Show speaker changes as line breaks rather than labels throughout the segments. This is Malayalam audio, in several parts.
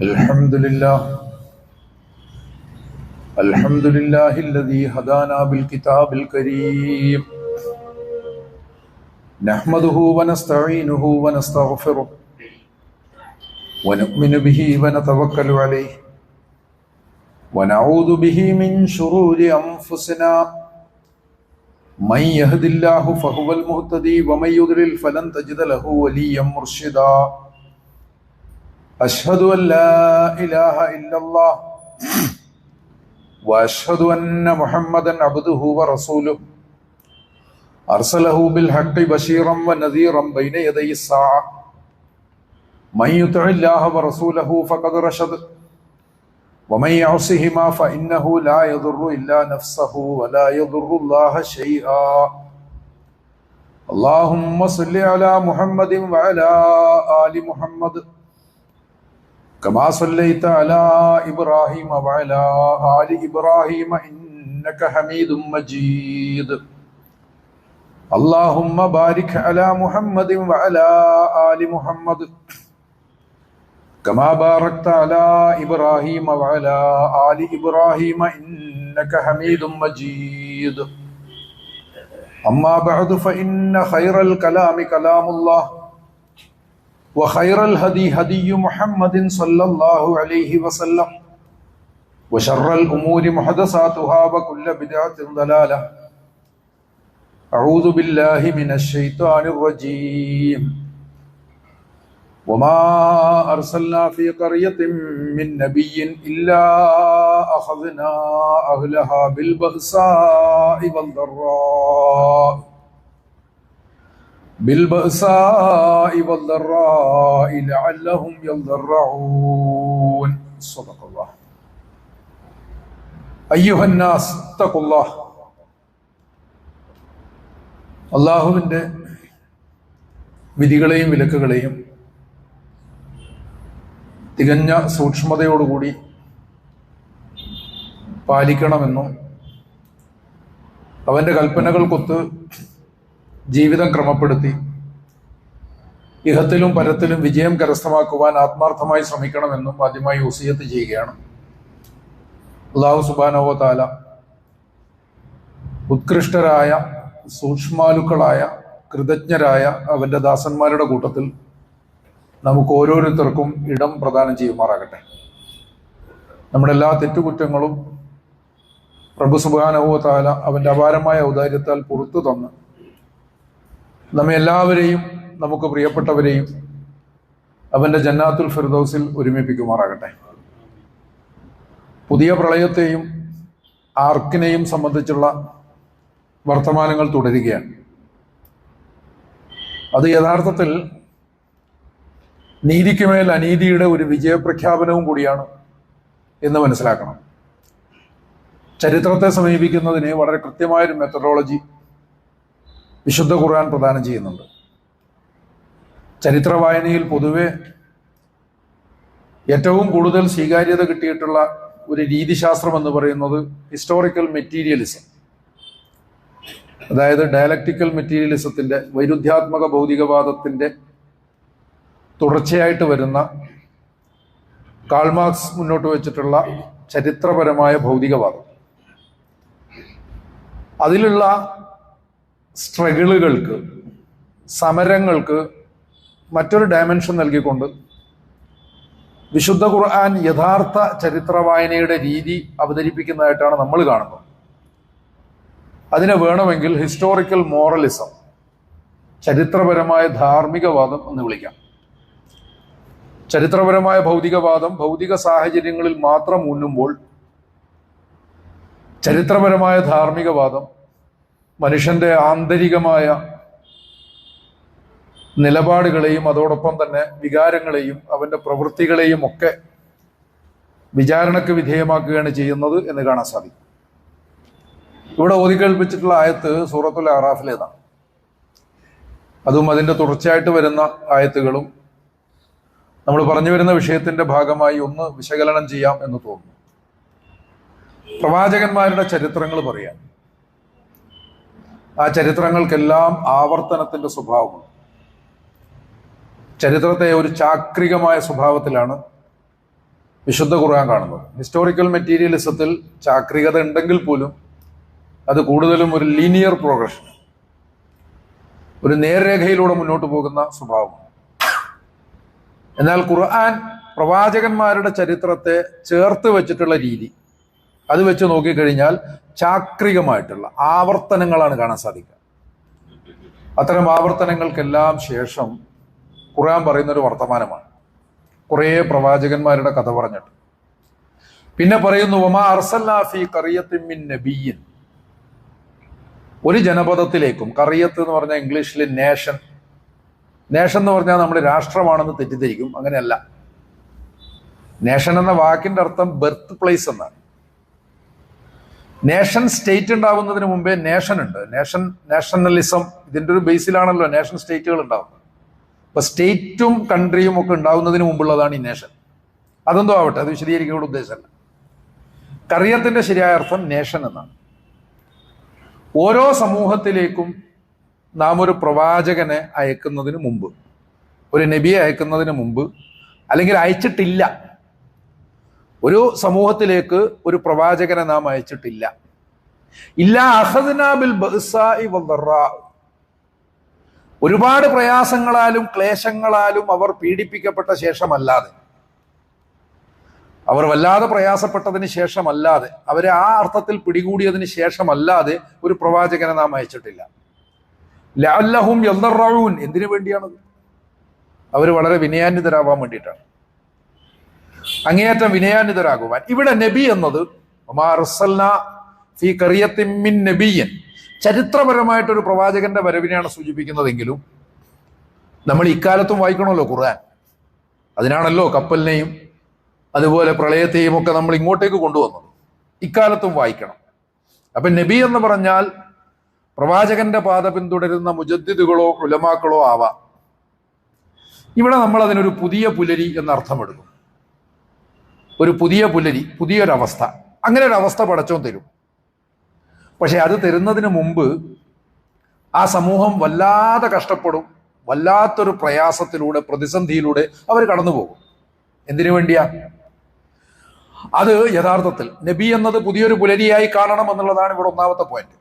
الحمد لله الحمد لله الذي هدانا بالكتاب الكريم نحمده ونستعينه ونستغفره ونؤمن به ونتوكل عليه ونعوذ به من شرور أنفسنا من يهد الله فهو المهتدي ومن يضلل فلن تجد له وليا مرشدا أشهد أن لا إله إلا الله وأشهد أن محمدا عبده ورسوله أرسله بالحق بشيرا ونذيرا بين يدي الساعة من يطع الله ورسوله فقد رشد ومن يعصهما فإنه لا يضر إلا نفسه ولا يضر الله شيئا اللهم صل على محمد وعلى آل محمد كما صليت على إبراهيم وعلى آل إبراهيم إنك حميد مجيد اللهم بارك على محمد وعلى آل محمد كما باركت على إبراهيم وعلى آل إبراهيم إنك حميد مجيد أما بعد فإن خير الكلام كلام الله وخير الهدي هدي محمد صلى الله عليه وسلم وشر الأمور محدثاتها وكل بدعة ضلالة أعوذ بالله من الشيطان الرجيم وما أرسلنا في قرية من نبي إلا أخذنا أهلها بالبأساء والضراء لعلهم يضرعون صدق الله أيها الناس اتقوا الله അല്ലാഹുവിൻ്റെ വിധികളെയും വിലക്കുകളെയും തികഞ്ഞ സൂക്ഷ്മതയോടുകൂടി പാലിക്കണമെന്നും അവൻ്റെ കൽപ്പനകൾക്കൊത്ത് ജീവിതം ക്രമപ്പെടുത്തി ഇഹത്തിലും പരത്തിലും വിജയം കരസ്ഥമാക്കുവാൻ ആത്മാർത്ഥമായി ശ്രമിക്കണമെന്നും ആദ്യമായി വസിയത്ത് ചെയ്യുകയാണ്. അല്ലാഹു സുബ്ഹാനഹു വ തആല ഉത്കൃഷ്ടരായ സൂക്ഷ്മാലുക്കളായ കൃതജ്ഞരായ അവൻ്റെ ദാസന്മാരുടെ കൂട്ടത്തിൽ നമുക്ക് ഓരോരുത്തർക്കും ഇടം പ്രദാനം ചെയ്യുമാറാകട്ടെ. നമ്മുടെ എല്ലാ തെറ്റുകുറ്റങ്ങളും പ്രഭു സുബ്ഹാനഹു വ തആല അവൻ്റെ അപാരമായ ഔദാര്യത്താൽ പുറത്തു തന്ന് നമ്മെ എല്ലാവരെയും നമുക്ക് പ്രിയപ്പെട്ടവരെയും അവൻ്റെ ജന്നാത്തുൽ ഫിർദൗസിൽ ഒരുമിപ്പിക്കുമാറാകട്ടെ. പുതിയ പ്രളയത്തെയും ആർക്കിനെയും സംബന്ധിച്ചുള്ള വർത്തമാനങ്ങൾ തുടരുകയാണ്. അത് യഥാർത്ഥത്തിൽ നീതിക്കുമേൽ അനീതിയുടെ ഒരു വിജയപ്രഖ്യാപനവും കൂടിയാണ് എന്ന് മനസ്സിലാക്കണം. ചരിത്രത്തെ സമീപിക്കുന്നതിന് വളരെ കൃത്യമായൊരു മെത്തഡോളജി വിശുദ്ധ ഖുർആൻ പ്രദാനം ചെയ്യുന്നുണ്ട്. ചരിത്ര വായനയിൽ പൊതുവെ ഏറ്റവും കൂടുതൽ സ്വീകാര്യത കിട്ടിയിട്ടുള്ള ഒരു രീതിശാസ്ത്രം എന്ന് പറയുന്നത് ഹിസ്റ്റോറിക്കൽ മെറ്റീരിയലിസം, അതായത് ഡയലക്റ്റിക്കൽ മെറ്റീരിയലിസത്തിൻ്റെ വൈരുദ്ധ്യാത്മക ഭൗതികവാദത്തിൻ്റെ തുടർച്ചയായിട്ട് വരുന്ന കാൾ മാർക്സ് മുന്നോട്ട് വെച്ചിട്ടുള്ള ചരിത്രപരമായ ഭൗതികവാദം. അതിലുള്ള സ്ട്രഗിളുകൾക്ക്, സമരങ്ങൾക്ക് മറ്റൊരു ഡയമെൻഷൻ നൽകിക്കൊണ്ട് വിശുദ്ധ ഖുർആൻ യഥാർത്ഥ ചരിത്ര വായനയുടെ രീതി അവതരിപ്പിക്കുന്നതായിട്ടാണ് നമ്മൾ കാണുന്നത്. അതിനെ വേണമെങ്കിൽ ഹിസ്റ്റോറിക്കൽ മോറലിസം, ചരിത്രപരമായ ധാർമ്മികവാദം എന്ന് വിളിക്കാം. ചരിത്രപരമായ ഭൗതികവാദം ഭൗതിക സാഹചര്യങ്ങളിൽ മാത്രം ഊന്നുമ്പോൾ, ചരിത്രപരമായ ധാർമ്മികവാദം മനുഷ്യന്റെ ആന്തരികമായ നിലപാടുകളെയും അതോടൊപ്പം തന്നെ വികാരങ്ങളെയും അവൻ്റെ പ്രവൃത്തികളെയും ഒക്കെ വിചാരണയ്ക്ക് വിധേയമാക്കുകയാണ് ചെയ്യുന്നത് എന്ന് കാണാൻ സാധിക്കും. ഇവിടെ ഓതിക്കേൽപ്പിച്ചിട്ടുള്ള ആയത്ത് സൂറത്തുൽ അറാഫിലേതാണ്. അതും അതിൻ്റെ തുടർച്ചയായിട്ട് വരുന്ന ആയത്തുകളും നമ്മൾ പറഞ്ഞു വരുന്ന വിഷയത്തിന്റെ ഭാഗമായി ഒന്ന് വിശകലനം ചെയ്യാം എന്ന് തോന്നുന്നു. പ്രവാചകന്മാരുടെ ചരിത്രങ്ങൾ പറയാം. ആ ചരിത്രങ്ങൾക്കെല്ലാം ആവർത്തനത്തിന്റെ സ്വഭാവമുണ്ട്. ചരിത്രത്തെ ഒരു ചാക്രികമായ സ്വഭാവത്തിലാണ് വിശുദ്ധ ഖുർആൻ കാണുന്നത്. ഹിസ്റ്റോറിക്കൽ മെറ്റീരിയലിസത്തിൽ ചാക്രികത ഉണ്ടെങ്കിൽ പോലും അത് കൂടുതലും ഒരു ലീനിയർ പ്രോഗ്രഷൻ, ഒരു നേർരേഖയിലൂടെ മുന്നോട്ട് പോകുന്ന സ്വഭാവമാണ്. എന്നാൽ ഖുർആൻ പ്രവാചകന്മാരുടെ ചരിത്രത്തെ ചേർത്ത് വെച്ചിട്ടുള്ള രീതി, അത് വെച്ച് നോക്കിക്കഴിഞ്ഞാൽ ചാക്രികമായിട്ടുള്ള ആവർത്തനങ്ങളാണ് കാണാൻ സാധിക്കുക. അത്തരം ആവർത്തനങ്ങൾക്കെല്ലാം ശേഷം ഖുർആൻ പറയുന്നൊരു വർത്തമാനമാണ്. കുറേ പ്രവാചകന്മാരുടെ കഥ പറഞ്ഞിട്ട് പിന്നെ പറയുന്നു, വമാ അർസൽനാ ഫീ ഖറിയത്തിൻ മിൻ നബിയ്യിൻ, ഒരു ജനപദത്തിലേക്കും. ഖറിയത്ത് എന്ന് പറഞ്ഞാൽ ഇംഗ്ലീഷിൽ നേഷൻ, നേഷൻ എന്ന് പറഞ്ഞാൽ നമ്മൾ രാഷ്ട്രമാണെന്ന് തെറ്റിദ്ധരിക്കും. അങ്ങനെയല്ല. നേഷൻ എന്ന വാക്കിന്റെ അർത്ഥം ബർത്ത് പ്ലേസ് എന്നാണ്. നേഷൻ സ്റ്റേറ്റ് ഉണ്ടാവുന്നതിന് മുമ്പേ നേഷൻ ഉണ്ട്. നാഷണലിസം ഇതിന്റെ ഒരു ബേസിലാണല്ലോ നേഷൻ സ്റ്റേറ്റുകൾ ഉണ്ടാവുന്നത്. അപ്പൊ സ്റ്റേറ്റും കൺട്രിയും ഒക്കെ ഉണ്ടാവുന്നതിന് മുമ്പുള്ളതാണ് ഈ നേഷൻ. അതെന്തോ ആവട്ടെ, അത് വിശദീകരിക്കുന്ന ഉദ്ദേശമല്ല. ഖറിയത്തിന്റെ ശരിയായ അർത്ഥം നേഷൻ എന്നാണ്. ഓരോ സമൂഹത്തിലേക്കും നാം ഒരു പ്രവാചകനെ അയക്കുന്നതിന് മുമ്പ്, ഒരു നബിയെ അയക്കുന്നതിന് മുമ്പ്, അല്ലെങ്കിൽ അയച്ചിട്ടില്ല, ഒരു സമൂഹത്തിലേക്ക് ഒരു പ്രവാചകനെ നാം അയച്ചിട്ടില്ല. ഇല്ലാ അഖദ്നാ ബിൽ ബഅ്സാഇ വദ്ദറാ, ഒരുപാട് പ്രയാസങ്ങളാലും ക്ലേശങ്ങളാലും അവർ പീഡിപ്പിക്കപ്പെട്ട ശേഷമല്ലാതെ, അവർ വല്ലാതെ പ്രയാസപ്പെട്ടതിന് ശേഷമല്ലാതെ, അവരെ ആ അർത്ഥത്തിൽ പിടികൂടിയതിന് ശേഷമല്ലാതെ ഒരു പ്രവാചകനെ നാം അയച്ചിട്ടില്ല. ലഅല്ലഹും യദ്ദറഊൻ, എന്തിനു വേണ്ടിയാണത്? അവർ വളരെ വിനയാന്വിതരാവാൻ വേണ്ടിയിട്ടാണ്, അങ്ങേയറ്റം വിനയാന്വിതരാകുവാൻ. ഇവിടെ നബി എന്നത് വമാ അർസൽനാ ഫീ ഖറിയത്തിൻ മിൻ നബിയ്യിൻ, ചരിത്രപരമായിട്ടൊരു പ്രവാചകന്റെ വരവിനെയാണ് സൂചിപ്പിക്കുന്നതെങ്കിലും നമ്മൾ ഇക്കാലത്തും വായിക്കണമല്ലോ ഖുർആൻ. അതിനാണല്ലോ കപ്പലിനെയും അതുപോലെ പ്രളയത്തെയും ഒക്കെ നമ്മൾ ഇങ്ങോട്ടേക്ക് കൊണ്ടുവന്നത്. ഇക്കാലത്തും വായിക്കണം. അപ്പൊ നബി എന്ന് പറഞ്ഞാൽ പ്രവാചകന്റെ പാത പിന്തുടരുന്ന മുജദ്ദിദുകളോ ഉലമാക്കളോ ആവാം. ഇവിടെ നമ്മൾ അതിനൊരു പുതിയ പുലരി എന്ന അർത്ഥമെടുക്കും. ഒരു പുതിയ പുലരി, പുതിയൊരവസ്ഥ. അങ്ങനെ ഒരു അവസ്ഥ പടച്ചോൻ തരും. പക്ഷെ അത് തരുന്നതിന് മുമ്പ് ആ സമൂഹം വല്ലാതെ കഷ്ടപ്പെടും. വല്ലാത്തൊരു പ്രയാസത്തിലൂടെ, പ്രതിസന്ധിയിലൂടെ അവർ കടന്നു പോകും. എന്തിനു വേണ്ടിയാ? അത് യഥാർത്ഥത്തിൽ നബി എന്നത് പുതിയൊരു പുലരിയായി കാണണം എന്നുള്ളതാണ് ഇവിടെ ഒന്നാമത്തെ പോയിന്റ്.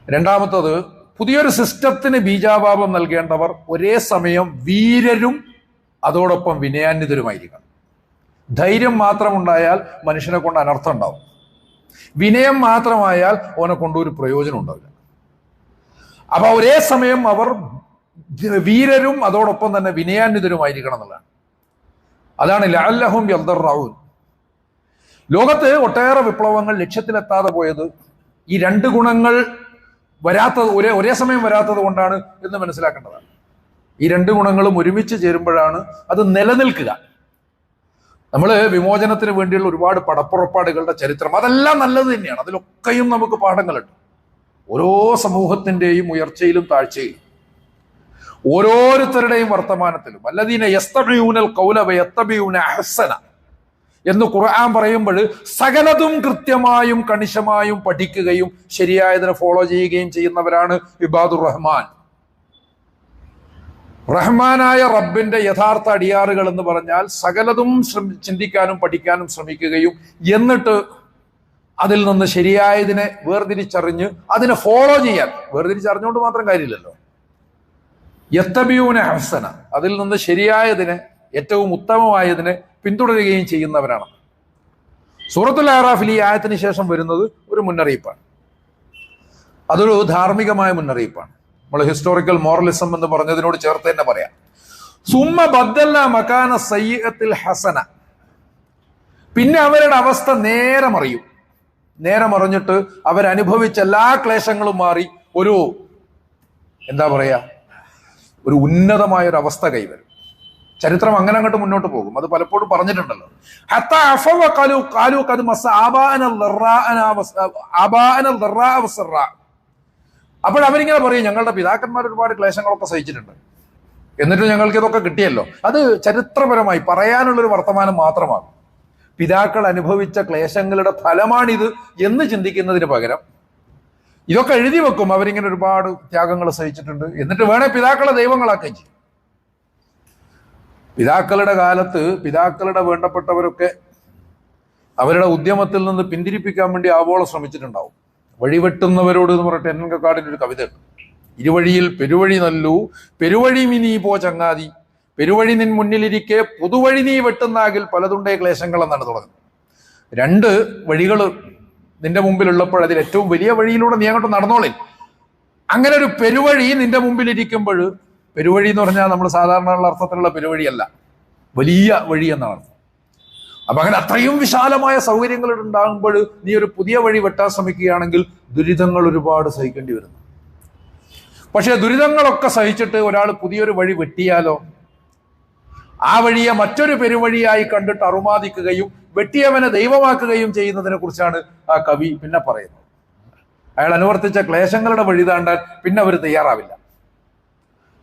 രണ്ടാമത്തത്, പുതിയൊരു സിസ്റ്റത്തിന് ബീജാപാപം നൽകേണ്ടവർ ഒരേ സമയം വീരരും അതോടൊപ്പം വിനയാന്വിതരുമായിരിക്കണം. ധൈര്യം മാത്രമുണ്ടായാൽ മനുഷ്യനെ കൊണ്ട് അനർത്ഥം ഉണ്ടാവും. വിനയം മാത്രമായാൽ അവനെ കൊണ്ടൊരു പ്രയോജനം ഉണ്ടാവില്ല. അപ്പൊ ഒരേ സമയം അവർ വീരരും അതോടൊപ്പം തന്നെ വിനയാന്വിതരുമായിരിക്കണം എന്നുള്ളതാണ്. അതാണ് ലഅല്ലഹും യദ്ദറഊൻ. ലോകത്ത് ഒട്ടേറെ വിപ്ലവങ്ങൾ ലക്ഷ്യത്തിലെത്താതെ പോയത് ഈ രണ്ട് ഗുണങ്ങൾ വരാത്തത്, ഒരേ സമയം വരാത്തത് കൊണ്ടാണ് എന്ന് മനസ്സിലാക്കേണ്ടതാണ്. ഈ രണ്ട് ഗുണങ്ങളും ഒരുമിച്ച് ചേരുമ്പോഴാണ് അത് നിലനിൽക്കുക. നമ്മൾ വിമോചനത്തിന് വേണ്ടിയുള്ള ഒരുപാട് പടപ്പുറപ്പാടുകളുടെ ചരിത്രം, അതെല്ലാം നല്ലത് തന്നെയാണ്. അതിലൊക്കെയും നമുക്ക് പാഠങ്ങളുണ്ട്. ഓരോ സമൂഹത്തിന്റെയും ഉയർച്ചയിലും താഴ്ചയിലും, ഓരോരുത്തരുടെയും വർത്തമാനത്തിലും. അല്ലദീന യസ്തബിഊനൽ ഖൗല വയത്തബിഊന അഹ്സന എന്ന് ഖുർആൻ പറയുമ്പോൾ സകലതും കൃത്യമായും കണിശമായും പഠിക്കുകയും ശരിയായതിനെ ഫോളോ ചെയ്യുകയും ചെയ്യുന്നവരാണ് ഇബാദുർ റഹ്മാൻ. റഹ്മാനായ റബ്ബിന്റെ യഥാർത്ഥ അടിയാറുകൾ എന്ന് പറഞ്ഞാൽ സകലതും ചിന്തിക്കാനും പഠിക്കാനും ശ്രമിക്കുകയും എന്നിട്ട് അതിൽ നിന്ന് ശരിയായതിനെ വേർതിരിച്ചറിഞ്ഞ് അതിനെ ഫോളോ ചെയ്യാൻ, വേർതിരിച്ചറിഞ്ഞുകൊണ്ട് മാത്രം കാര്യമില്ലല്ലോ, യത്തബിയൂന ഹസന, അതിൽ നിന്ന് ശരിയായതിനെ, ഏറ്റവും ഉത്തമമായതിനെ പിന്തുടരുകയും ചെയ്യുന്നവരാണ്. സൂറത്തുൽ അറാഫിൽ ഈ ആയത്തിന് ശേഷം വരുന്നത് ഒരു മുന്നറിയിപ്പാണ്. അതൊരു ധാർമ്മികമായ മുന്നറിയിപ്പാണ്. നമ്മൾ ഹിസ്റ്റോറിക്കൽ മോറലിസം എന്ന് പറഞ്ഞതിനോട് ചേർത്ത് തന്നെ പറയാം. സുമ്മ ബദ്ദൽനാ മകാന സയ്യിഅത്തിൽ ഹസന, പിന്നെ അവരുടെ അവസ്ഥ നേരെ മറിയും. നേരെ മറിഞ്ഞിട്ട് അവരനുഭവിച്ച എല്ലാ ക്ലേശങ്ങളും മാറി ഒരു എന്താ പറയാ, ഒരു ഉന്നതമായ ഒരു അവസ്ഥ കൈവരും. ചരിത്രം അങ്ങനെ അങ്ങോട്ട് മുന്നോട്ട് പോകും. അത് പലപ്പോഴും പറഞ്ഞിട്ടുണ്ടല്ലോ. അപ്പോഴവരിങ്ങനെ പറയും, ഞങ്ങളുടെ പിതാക്കന്മാർ ഒരുപാട് ക്ലേശങ്ങളൊക്കെ സഹിച്ചിട്ടുണ്ട്, എന്നിട്ട് ഞങ്ങൾക്ക് ഇതൊക്കെ കിട്ടിയല്ലോ. അത് ചരിത്രപരമായി പറയാനുള്ളൊരു വർത്തമാനം മാത്രമാകും. പിതാക്കൾ അനുഭവിച്ച ക്ലേശങ്ങളുടെ ഫലമാണിത് എന്ന് ചിന്തിക്കുന്നതിന് പകരം ഇതൊക്കെ എഴുതി വെക്കും. അവരിങ്ങനെ ഒരുപാട് ത്യാഗങ്ങൾ സഹിച്ചിട്ടുണ്ട്, എന്നിട്ട് വേണേ പിതാക്കളെ ദൈവങ്ങളാക്കുകയും ചെയ്യും. പിതാക്കളുടെ കാലത്ത് പിതാക്കളുടെ വേണ്ടപ്പെട്ടവരൊക്കെ അവരുടെ ഉദ്യമത്തിൽ നിന്ന് പിന്തിരിപ്പിക്കാൻ വേണ്ടി ആവോളം ശ്രമിച്ചിട്ടുണ്ടാവും. വഴിവെട്ടുന്നവരോട് എന്ന് പറഞ്ഞിട്ട് എന്നൻകാടിൻ്റെ ഒരു കവിത ഉണ്ട്. ഇരുവഴിയിൽ പെരുവഴി നല്ലു, പെരുവഴി മിനി പോ ചങ്ങാതി, പെരുവഴി നിൻ മുന്നിലിരിക്കെ പുതുവഴി നീ വെട്ടുന്നാകിൽ പലതുണ്ടേ ക്ലേശങ്ങൾ എന്നാണ് തുടങ്ങുന്നത്. രണ്ട് വഴികൾ നിന്റെ മുമ്പിലുള്ളപ്പോൾ അതിൽ ഏറ്റവും വലിയ വഴിയിലൂടെ നീ അങ്ങോട്ട് നടന്നോളേ. അങ്ങനെ ഒരു പെരുവഴി നിന്റെ മുമ്പിലിരിക്കുമ്പോൾ, പെരുവഴി എന്ന് പറഞ്ഞാൽ നമ്മൾ സാധാരണ അർത്ഥത്തിലുള്ള പെരുവഴിയല്ല, വലിയ വഴി എന്നാണ് അർത്ഥം. അപ്പൊ അങ്ങനെ അത്രയും വിശാലമായ സൗകര്യങ്ങൾ ഉണ്ടാകുമ്പോൾ നീ ഒരു പുതിയ വഴി വെട്ടാൻ ശ്രമിക്കുകയാണെങ്കിൽ ദുരിതങ്ങൾ ഒരുപാട് സഹിക്കേണ്ടി വരുന്നു. പക്ഷെ ദുരിതങ്ങളൊക്കെ സഹിച്ചിട്ട് ഒരാൾ പുതിയൊരു വഴി വെട്ടിയാലോ, ആ വഴിയെ മറ്റൊരു പെരുവഴിയായി കണ്ടിട്ട് അറുമാദിക്കുകയും വെട്ടിയവനെ ദൈവമാക്കുകയും ചെയ്യുന്നതിനെ കുറിച്ചാണ് ആ കവി പിന്നെ പറയുന്നത്. അയാൾ അനുവർത്തിച്ച ക്ലേശങ്ങളുടെ വഴി താണ്ടാൻ പിന്നെ അവർ തയ്യാറാവില്ല.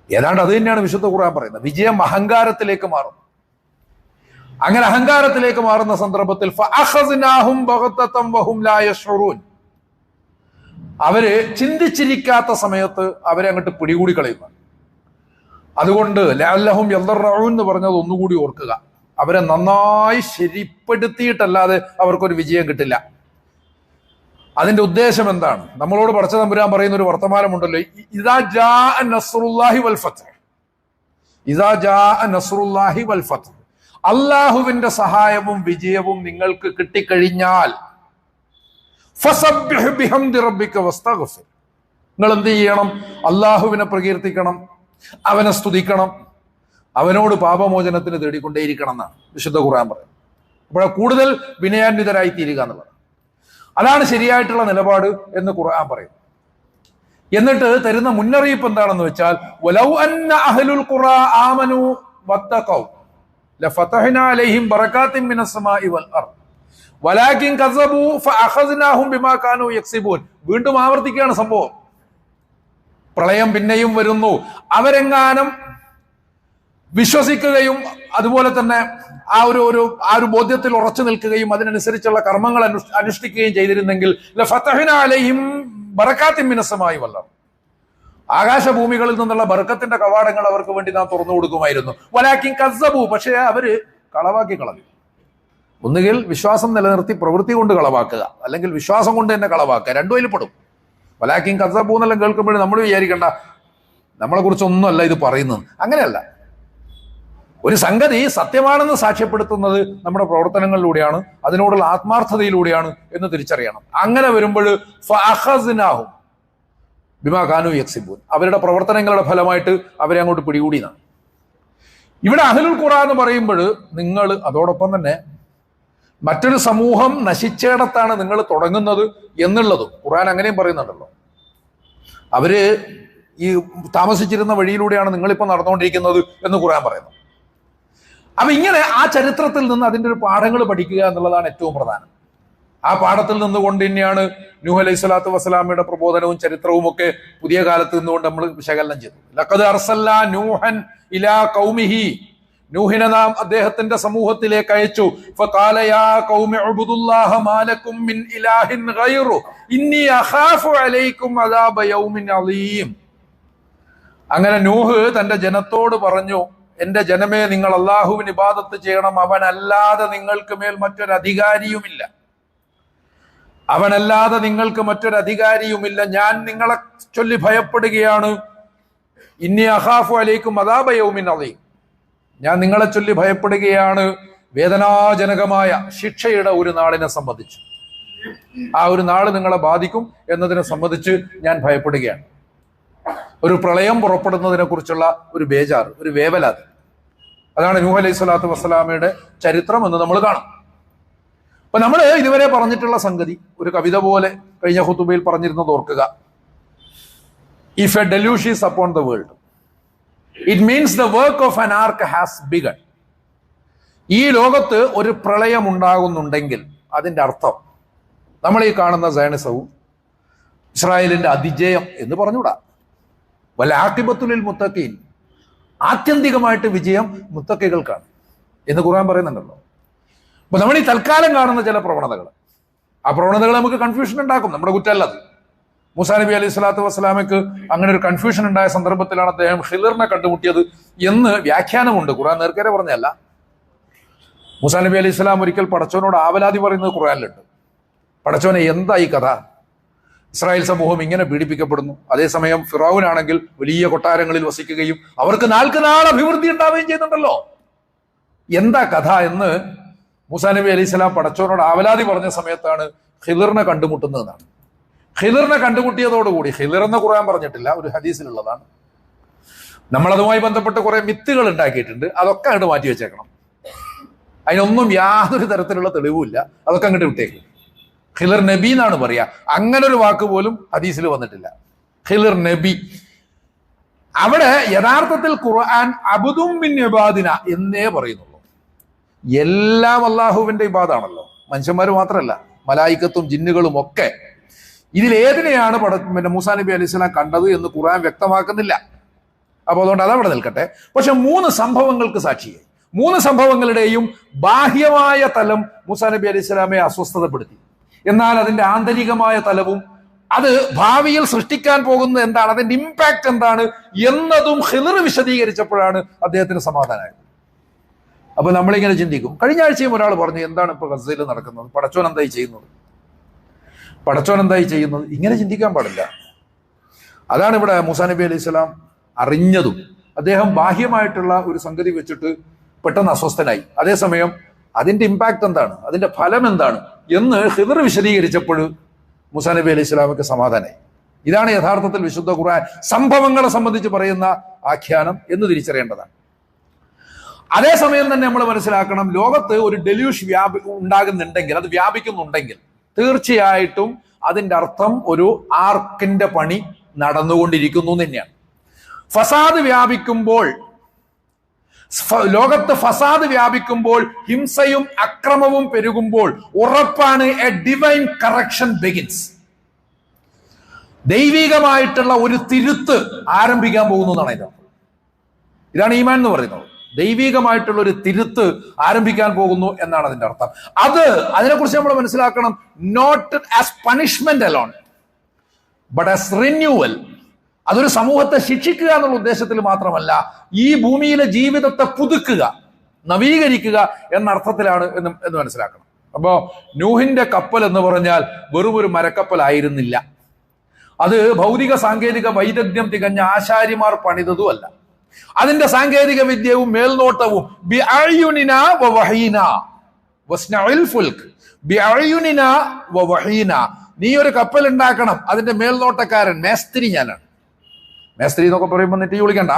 ഏതാണ്ട് അത് തന്നെയാണ് വിശുദ്ധ ഖുർആൻ പറയുന്നത്. വിജയം അഹങ്കാരത്തിലേക്ക് മാറും. അങ്ങനെ അഹങ്കാരത്തിലേക്ക് മാറുന്ന സന്ദർഭത്തിൽ അവര് ചിന്തിച്ചിരിക്കാത്ത സമയത്ത് അവരെ അങ്ങോട്ട് പിടികൂടി കളയുന്നു. അതുകൊണ്ട് ലഅല്ലഹും യദറഊൻ എന്ന് പറഞ്ഞത് ഒന്നുകൂടി ഓർക്കുക. അവരെ നന്നായി ശരിപ്പെടുത്തിയിട്ടല്ലാതെ അവർക്കൊരു വിജയം കിട്ടില്ല. അതിന്റെ ഉദ്ദേശം എന്താണ്? നമ്മളോട് പടച്ച തമ്പുരാൻ പറയുന്ന ഒരു വർത്തമാനമുണ്ടല്ലോ, ഇദാ ജാഅ നസ്റുല്ലാഹി വൽ ഫത്ഹ്, ഇദാ ജാഅ നസ്റുല്ലാഹി വൽ ഫത്ഹ്, അല്ലാഹുവിന്റെ സഹായവും വിജയവും നിങ്ങൾക്ക് കിട്ടിക്കഴിഞ്ഞാൽ ഫസബ്ബിഹ് ബിഹംദി റബ്ബിക വസ്തഗ്ഫിർ, നിങ്ങൾ എന്ത് ചെയ്യണം? അല്ലാഹുവിനെ പ്രകീർത്തിക്കണം, അവനെ സ്തുതിക്കണം, അവനോട് പാപമോചനത്തിന് തേടിക്കൊണ്ടേയിരിക്കണം എന്നാണ് വിശുദ്ധ ഖുർആൻ പറയുന്നത്. അപ്പോൾ കൂടുതൽ വിനയാന്വിതരായി തീരുക എന്നുള്ളത്, അതാണ് ശരിയായിട്ടുള്ള നിലപാട് എന്ന് ഖുർആൻ പറയും. എന്നിട്ട് തരുന്ന മുന്നറിയിപ്പ് എന്താണെന്ന് വെച്ചാൽ, വലൗ അന്ന അഹ്ലുൽ ഖുറാ ആമനു വത്തഖൗ ലഫതഹ്നാ അലൈഹിം ബറകാത്തിൻ മിനസ് സമാഇ വൽ അർദ് വലാകിൻ കസബു ഫഅഖസ്നാഹും ബിമാ കാനൂ യക്സിബൂൻ. വീണ്ടും ആവർത്തിക്കുകയാണ് സംഭവം. പ്രളയം പിന്നെയും വരുന്നു. അവരെങ്ങാനും വിശ്വസിക്കുകയും അതുപോലെ തന്നെ ആ ഒരു ബോധ്യത്തിൽ ഉറച്ചു നിൽക്കുകയും അതിനനുസരിച്ചുള്ള കർമ്മങ്ങൾ അനുഷ്ഠിക്കുകയും ചെയ്തിരുന്നെങ്കിൽ ലഫതഹ്നാ അലൈഹിം ബറകാത്തിൻ മിനസ് സമാഇ വൽ അർദ്, ആകാശഭൂമികളിൽ നിന്നുള്ള ബർക്കത്തിന്റെ കവാടങ്ങൾ അവർക്ക് വേണ്ടി നാം തുറന്നു കൊടുക്കുമായിരുന്നു. വലാകിൻ കസ്സബു, പക്ഷേ അവര് കളവാക്കി കളഞ്ഞു. ഒന്നുകിൽ വിശ്വാസം നിലനിർത്തി പ്രവൃത്തി കൊണ്ട് കളവാക്കുക, അല്ലെങ്കിൽ വിശ്വാസം കൊണ്ട് തന്നെ കളവാക്കുക. രണ്ടും അതിൽ പെടും. വലാകിൻ കസ്സബു എന്നെല്ലാം കേൾക്കുമ്പോൾ നമ്മൾ വിചാരിക്കണ്ട നമ്മളെ കുറിച്ചൊന്നുമല്ല ഇത് പറയുന്നത്. അങ്ങനെയല്ല. ഒരു സംഗതി സത്യമാണെന്ന് സാക്ഷ്യപ്പെടുത്തുന്നത് നമ്മുടെ പ്രവർത്തനങ്ങളിലൂടെയാണ്, അതിനോടുള്ള ആത്മാർത്ഥതയിലൂടെയാണ് എന്ന് തിരിച്ചറിയണം. അങ്ങനെ വരുമ്പോൾ ഫഅഖസ്നാഹും ബിമാ കാനൂ യക്സിബൂൻ, അവരുടെ പ്രവർത്തനങ്ങളുടെ ഫലമായിട്ട് അവരെ അങ്ങോട്ട് പിടികൂടിയതാണ്. ഇവിടെ അഹ്ലുൽ ഖുറാ എന്ന് പറയുമ്പോൾ നിങ്ങൾ അതോടൊപ്പം തന്നെ മറ്റൊരു സമൂഹം നശിച്ചയിടത്താണ് നിങ്ങൾ തുടങ്ങുന്നത് എന്നുള്ളതും ഖുർആൻ അങ്ങനെയും പറയുന്നുണ്ടല്ലോ. അവര് ഈ താമസിച്ചിരുന്ന വഴിയിലൂടെയാണ് നിങ്ങളിപ്പോൾ നടന്നുകൊണ്ടിരിക്കുന്നത് എന്ന് ഖുർആൻ പറയുന്നു. അപ്പൊ ഇങ്ങനെ ആ ചരിത്രത്തിൽ നിന്ന് അതിൻ്റെ ഒരു പാഠങ്ങൾ പഠിക്കുക എന്നുള്ളതാണ് ഏറ്റവും പ്രധാനം. ആ പാഠത്തിൽ നിന്നുകൊണ്ട് തന്നെയാണ് നൂഹ് അലൈഹി സ്വലാത്തു വസ്സലാമയുടെ പ്രബോധനവും ചരിത്രവും ഒക്കെ പുതിയ കാലത്ത് നിന്നുകൊണ്ട് നമ്മൾ വിശകലനം ചെയ്തു. ലഖദ് അർസൽനാ നൂഹൻ ഇലാ ഖൗമിഹി, നൂഹിനെ നാം അദ്ദേഹത്തിന്റെ സമൂഹത്തിലേക്ക് അയച്ചു. ഫഖാല യാ ഖൗമി ഉബ്ദുല്ലാഹ മാ ലക്കും മിൻ ഇലാഹിൻ ഗൈറു ഇന്നി അഖാഫു അലൈക്കും അദാബ യൗമിൻ അളീം. അങ്ങനെ നൂഹ് തന്റെ ജനത്തോട് പറഞ്ഞു, എന്റെ ജനമേ, നിങ്ങൾ അല്ലാഹുവിന് ഇബാദത്ത് ചെയ്യണം, അവനല്ലാതെ നിങ്ങൾക്ക് മേൽ മറ്റൊരു അധികാരിയുമില്ല, അവനല്ലാതെ നിങ്ങൾക്ക് മറ്റൊരു അധികാരിയുമില്ല. ഞാൻ നിങ്ങളെ ചൊല്ലി ഭയപ്പെടുകയാണ്. ഇന്നി അഖാഫു അലൈക്കും അദാബ യൗമിൻ അളീം, ഞാൻ നിങ്ങളെ ചൊല്ലി ഭയപ്പെടുകയാണ് വേദനാജനകമായ ശിക്ഷയുടെ ഒരു നാളിനെ സംബന്ധിച്ച്. ആ ഒരു നാള് നിങ്ങളെ ബാധിക്കും എന്നതിനെ സംബന്ധിച്ച് ഞാൻ ഭയപ്പെടുകയാണ്. ഒരു പ്രളയം പുറപ്പെടുന്നതിനെ കുറിച്ചുള്ള ഒരു ബേജാറ്, ഒരു വേവലാതി, അതാണ് നൂഹ് അലൈഹി സ്വലാത്തു വസ്സലാമയുടെ ചരിത്രം എന്ന് നമ്മൾ കാണും. അപ്പൊ നമ്മൾ ഇതുവരെ പറഞ്ഞിട്ടുള്ള സംഗതി ഒരു കവിത പോലെ കഴിഞ്ഞ ഖുതുബയിൽ പറഞ്ഞിരുന്നത് ഓർക്കുക. If A deluge is upon the world, it means the work of an ark has begun. ഈ ലോകത്ത് ഒരു പ്രളയം ഉണ്ടാകുന്നുണ്ടെങ്കിൽ അതിന്റെ അർത്ഥം നമ്മൾ ഈ കാണുന്ന സയനിസവും ഇസ്രായേലിന്റെ അതിജയം എന്ന് പറഞ്ഞുകൂടാ. വൽ ആഖിബത്തുൽ ലിൽ മുത്തഖീൻ, ആത്യന്തികമായിട്ട് വിജയം മുത്തഖികൾക്കാണ് എന്ന് ഖുർആൻ പറയുന്നുണ്ടല്ലോ. അപ്പൊ നമ്മൾ ഈ തൽക്കാലം കാണുന്ന ചില പ്രവണതകൾ, ആ പ്രവണതകൾ നമുക്ക് കൺഫ്യൂഷൻ ഉണ്ടാക്കും, നമ്മുടെ കുറ്റമല്ലത്. മൂസാ നബി അലൈഹി സ്വലാത്തു വസ്സലാമയ്ക്ക് അങ്ങനെ ഒരു കൺഫ്യൂഷൻ ഉണ്ടായ സന്ദർഭത്തിലാണ് അദ്ദേഹം ഖിളിറിനെ കണ്ടുമുട്ടിയത് എന്ന് വ്യാഖ്യാനമുണ്ട്. ഖുർആൻ നേർക്കേരെ പറഞ്ഞല്ല. മൂസാ നബി അലൈഹി സ്വലാം ഒരിക്കൽ പടച്ചവനോട് ആവലാതി പറയുന്നത് ഖുർആനിലുണ്ട്. പടച്ചവനെ, എന്താ ഈ കഥ? ഇസ്രായേൽ സമൂഹം ഇങ്ങനെ പീഡിപ്പിക്കപ്പെടുന്നു, അതേസമയം ഫിറൗനാണെങ്കിൽ വലിയ കൊട്ടാരങ്ങളിൽ വസിക്കുകയും അവർക്ക് നാൾക്ക് നാൾ അഭിവൃദ്ധി ഉണ്ടാവുകയും ചെയ്യുന്നുണ്ടല്ലോ, എന്താ കഥ എന്ന് മൂസാ നബി അലൈഹി സ്വലാം പടച്ചവനോട് ആവലാതി പറഞ്ഞ സമയത്താണ് ഖിളിറിനെ കണ്ടുമുട്ടുന്നതെന്നാണ്. ഖിളിറിനെ കണ്ടുമുട്ടിയതോടുകൂടി, ഖിളിർ എന്ന് ഖുർആൻ പറഞ്ഞിട്ടില്ല, ഒരു ഹദീസിലുള്ളതാണ്. നമ്മളതുമായി ബന്ധപ്പെട്ട് കുറെ മിത്തുകൾ ഉണ്ടാക്കിയിട്ടുണ്ട്. അതൊക്കെ അങ്ങോട്ട് മാറ്റി വെച്ചേക്കണം. അതിനൊന്നും യാതൊരു തരത്തിലുള്ള തെളിവുമില്ല. അതൊക്കെ അങ്ങോട്ട് വിട്ടേക്കും. ഖിളിർ നബി എന്നാണ് പറയാ. അങ്ങനെ ഒരു വാക്ക് പോലും ഹദീസിൽ വന്നിട്ടില്ല. ഖിളിർ നബി. അവിടെ യഥാർത്ഥത്തിൽ ഖുർആൻ അബ്ദും മിൻ ഇബാദിന എന്നേ പറയുന്നുള്ളൂ. എല്ലാം അള്ളാഹുവിന്റെ ഇബാദാണല്ലോ, മനുഷ്യന്മാർ മാത്രമല്ല, മലായിക്കത്തും ജിന്നുകളും ഒക്കെ. ഇതിലേതിനെയാണ് മൂസാ നബി അലൈഹി സ്വലാം കണ്ടത് എന്ന് ഖുർആൻ വ്യക്തമാക്കുന്നില്ല. അപ്പൊ അതുകൊണ്ട് അതവിടെ നിൽക്കട്ടെ. പക്ഷെ 3 സംഭവങ്ങൾക്ക് സാക്ഷിയായി. 3 സംഭവങ്ങളുടെയും ബാഹ്യമായ തലം മൂസാ നബി അലൈഹി സ്വലാമെ അസ്വസ്ഥതപ്പെടുത്തി. എന്നാൽ അതിന്റെ ആന്തരികമായ തലവും, അത് ഭാവിയിൽ സൃഷ്ടിക്കാൻ പോകുന്നത് എന്താണ്, അതിന്റെ ഇമ്പാക്ട് എന്താണ് എന്നതും ഖിളിർ വിശദീകരിച്ചപ്പോഴാണ് അദ്ദേഹത്തിന് സമാധാനമായത്. അപ്പൊ നമ്മളിങ്ങനെ ചിന്തിക്കും, കഴിഞ്ഞ ആഴ്ചയും ഒരാൾ പറഞ്ഞു, എന്താണ് ഇപ്പൊ ഗസയിൽ നടക്കുന്നത്, പടച്ചോൻ എന്തായി ചെയ്യുന്നത്, പടച്ചോൻ എന്തായി ചെയ്യുന്നത്? ഇങ്ങനെ ചിന്തിക്കാൻ പാടില്ല. അതാണ് ഇവിടെ മൂസാ നബി അലൈഹി സ്വലാം അറിഞ്ഞതും. അദ്ദേഹം ബാഹ്യമായിട്ടുള്ള ഒരു സംഗതി വെച്ചിട്ട് പെട്ടെന്ന് അസ്വസ്ഥനായി. അതേസമയം അതിന്റെ ഇമ്പാക്ട് എന്താണ്, അതിന്റെ ഫലം എന്താണ് എന്ന് ഖിളിർ വിശദീകരിച്ചപ്പോൾ മൂസാ നബി അലൈഹി സ്വലാമക്ക് സമാധാനമായി. ഇതാണ് യഥാർത്ഥത്തിൽ വിശുദ്ധ ഖുർആൻ സംഭവങ്ങളെ സംബന്ധിച്ച് പറയുന്ന ആഖ്യാനം എന്ന് തിരിച്ചറിയേണ്ടതാണ്. അതേസമയം തന്നെ നമ്മൾ മനസ്സിലാക്കണം, ലോകത്ത് ഒരു ഡെലൂഷ് ഉണ്ടാകുന്നുണ്ടെങ്കിൽ, അത് വ്യാപിക്കുന്നുണ്ടെങ്കിൽ, തീർച്ചയായിട്ടും അതിന്റെ അർത്ഥം ഒരു ആർക്കിന്റെ പണി നടന്നുകൊണ്ടിരിക്കുന്നു തന്നെയാണ്. ഫസാദ് വ്യാപിക്കുമ്പോൾ, ലോകത്ത് ഫസാദ് വ്യാപിക്കുമ്പോൾ, ഹിംസയും അക്രമവും പെരുകുമ്പോൾ ഉറപ്പാണ് എ ഡിവൈൻ കറക്ഷൻ ബിഗിൻസ്. ദൈവികമായിട്ടുള്ള ഒരു തിരുത്ത് ആരംഭിക്കാൻ പോകുന്നു എന്നാണ് ഇതിനർത്ഥം. ഇതാണ് ഈമാൻ എന്ന് പറയുന്നത്. ദൈവികമായിട്ടുള്ള ഒരു തിരുത്ത് ആരംഭിക്കാൻ പോകുന്നു എന്നാണ് അതിന്റെ അർത്ഥം. അതിനെക്കുറിച്ച് നമ്മൾ മനസ്സിലാക്കണം, not as punishment alone but as renewal. അതൊരു സമൂഹത്തെ ശിക്ഷിക്കുക എന്നുള്ള ഉദ്ദേശത്തിൽ മാത്രമല്ല, ഈ ഭൂമിയിലെ ജീവിതത്തെ പുതുക്കുക, നവീകരിക്കുക എന്ന അർത്ഥത്തിലാണ് എന്ന് മനസ്സിലാക്കണം. അപ്പോ നൂഹിന്റെ കപ്പൽ എന്ന് പറഞ്ഞാൽ വെറും ഒരു മരക്കപ്പലായിരുന്നില്ല. അത് ഭൗതിക സാങ്കേതിക വൈദഗ്ധ്യം തികഞ്ഞ ആശാരിമാർ പണിതതുമല്ല. അതിന്റെ സാങ്കേതിക വിദ്യയും മേൽനോട്ടവും നീ ഒരു കപ്പൽ ഉണ്ടാക്കണം, അതിന്റെ മേൽനോട്ടക്കാരൻ മേസ്ത്രി ഞാനാണ്. മേസ്ത്രി എന്നൊക്കെ പറയുമ്പോൾ നെറ്റി വിളിക്കണ്ട,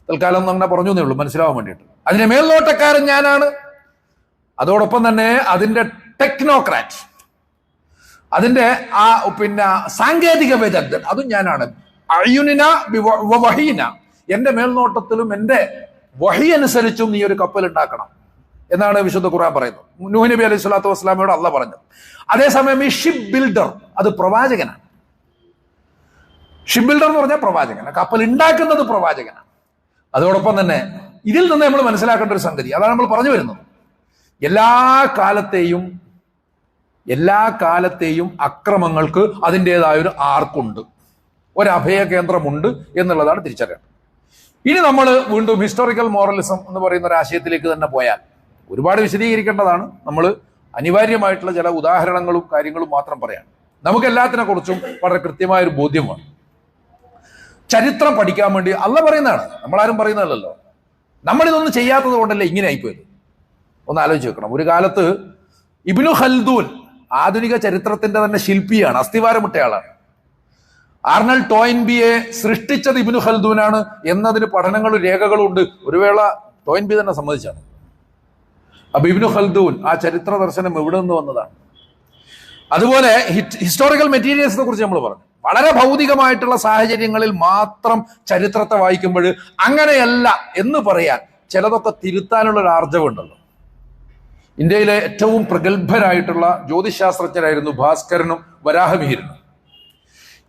തൽക്കാലം ഒന്നും അങ്ങനെ പറഞ്ഞു എന്നേ ഉള്ളൂ, മനസ്സിലാവാൻ വേണ്ടിയിട്ട്. അതിന്റെ മേൽനോട്ടക്കാരൻ ഞാനാണ്. അതോടൊപ്പം തന്നെ അതിന്റെ ടെക്നോക്രാറ്റ്, അതിന്റെ സാങ്കേതിക വിദഗ്ധൻ, അതും ഞാനാണ്. അയ്യുനിന വഹീന, എന്റെ മേൽനോട്ടത്തിലും എന്റെ വഹി അനുസരിച്ചും നീ ഒരു കപ്പൽ ഉണ്ടാക്കണം എന്നാണ് വിശുദ്ധ ഖുർആൻ പറയുന്നത്. നൂഹ് നബി അലൈഹി സ്വലാത്തു വസ്സലാമയോട് അള്ളാഹ് പറഞ്ഞു. അതേസമയം ഈ ഷിപ്പ് ബിൽഡർ, അത് പ്രവാചകനാണ്. ഷിപ്പ് ബിൽഡർ എന്ന് പറഞ്ഞാൽ പ്രവാചകനാണ്, കപ്പൽ ഉണ്ടാക്കുന്നത് പ്രവാചകനാണ്. അതോടൊപ്പം തന്നെ ഇതിൽ നിന്ന് നമ്മൾ മനസ്സിലാക്കേണ്ട ഒരു സംഗതി, അതാണ് നമ്മൾ പറഞ്ഞു വരുന്നത്, എല്ലാ കാലത്തെയും അക്രമങ്ങൾക്ക് അതിൻ്റെതായ ഒരു ആർക്കുണ്ട്, ഒരു അഭയ കേന്ദ്രമുണ്ട് എന്നുള്ളതാണ് തിരിച്ചറിയേണ്ടത്. ഇനി നമ്മൾ വീണ്ടും ഹിസ്റ്റോറിക്കൽ മോറലിസം എന്ന് പറയുന്ന ഒരു ആശയത്തിലേക്ക് തന്നെ പോയാൽ ഒരുപാട് വിശദീകരിക്കേണ്ടതാണ്. നമ്മൾ അനിവാര്യമായിട്ടുള്ള ചില ഉദാഹരണങ്ങളും കാര്യങ്ങളും മാത്രം പറയാം. നമുക്ക് എല്ലാത്തിനെ കുറിച്ചും വളരെ കൃത്യമായൊരു ബോധ്യമാണ്. ചരിത്രം പഠിക്കാൻ വേണ്ടി അള്ളാഹ് പറയുന്നതാണ്, നമ്മളാരും പറയുന്നതല്ലോ. നമ്മളിതൊന്നും ചെയ്യാത്തത് കൊണ്ടല്ലേ ഇങ്ങനെ ആയിപ്പോയത്. ഒന്ന് ആലോചിച്ച് വെക്കണം. ഒരു കാലത്ത് ഇബ്നു ഖൽദൂൻ ആധുനിക ചരിത്രത്തിന്റെ തന്നെ ശില്പിയാണ്, അസ്ഥിവാരമിട്ടയാളാണ്. ആർണൽ ടോയിൻബിയെ സൃഷ്ടിച്ചത് ഇബ്നു ഖൽദൂനാണ് എന്നതിന് പഠനങ്ങളും രേഖകളും ഉണ്ട്. ഒരു വേള ടോയിൻബി തന്നെ സമ്മതിച്ചാണ്. അപ്പൊ ഇബ്നു ഖൽദൂൻ, ആ ചരിത്ര ദർശനം എവിടെ നിന്ന് വന്നതാണ്? അതുപോലെ ഹിസ്റ്റോറിക്കൽ മെറ്റീരിയൽസിനെ കുറിച്ച് നമ്മൾ പറഞ്ഞു. വളരെ ഭൗതികമായിട്ടുള്ള സാഹചര്യങ്ങളിൽ മാത്രം ചരിത്രത്തെ വായിക്കുമ്പോൾ അങ്ങനെയല്ല എന്ന് പറയാൻ ചിലതൊക്കെ തിരുത്താനുള്ള ഒരു ആർജവുണ്ടല്ലോ. ഇന്ത്യയിലെ ഏറ്റവും പ്രഗത്ഭരായിട്ടുള്ള ജ്യോതിശാസ്ത്രജ്ഞരായിരുന്നു ഭാസ്കരനും വരാഹമിഹിരനും.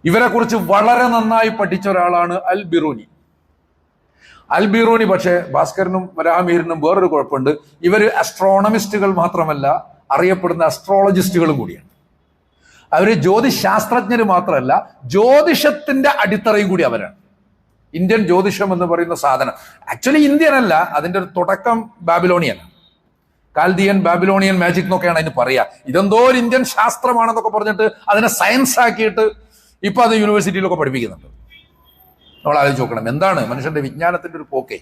ഇവരെ കുറിച്ച് വളരെ നന്നായി പഠിച്ച ഒരാളാണ് അൽ ബിറൂനി. പക്ഷേ ഭാസ്കരനും വരാഹമിഹിരനും വേറൊരു കുഴപ്പമുണ്ട്, ഇവർ അസ്ട്രോണമിസ്റ്റുകൾ മാത്രമല്ല, അറിയപ്പെടുന്ന അസ്ട്രോളജിസ്റ്റുകളും കൂടിയാണ്. അവര് ജ്യോതിശാസ്ത്രജ്ഞര് മാത്രമല്ല, ജ്യോതിഷത്തിന്റെ അടിത്തറയും കൂടി അവരാണ്. ഇന്ത്യൻ ജ്യോതിഷം എന്ന് പറയുന്ന സാധനം ആക്ച്വലി ഇന്ത്യൻ അല്ല, അതിന്റെ ഒരു തുടക്കം ബാബിലോണിയൻ, കാൽദിയൻ ബാബിലോണിയൻ മാജിക് എന്നൊക്കെയാണ് അതിന് പറയാ. ഇതെന്തോ ഒരു ഇന്ത്യൻ ശാസ്ത്രമാണെന്നൊക്കെ പറഞ്ഞിട്ട് അതിനെ സയൻസ് ആക്കിയിട്ട് ഇപ്പൊ അത് യൂണിവേഴ്സിറ്റിയിലൊക്കെ പഠിപ്പിക്കുന്നുണ്ട്. നമ്മൾ ആലോചിച്ച് നോക്കണം എന്താണ് മനുഷ്യന്റെ വിജ്ഞാനത്തിന്റെ ഒരു പോക്കേ.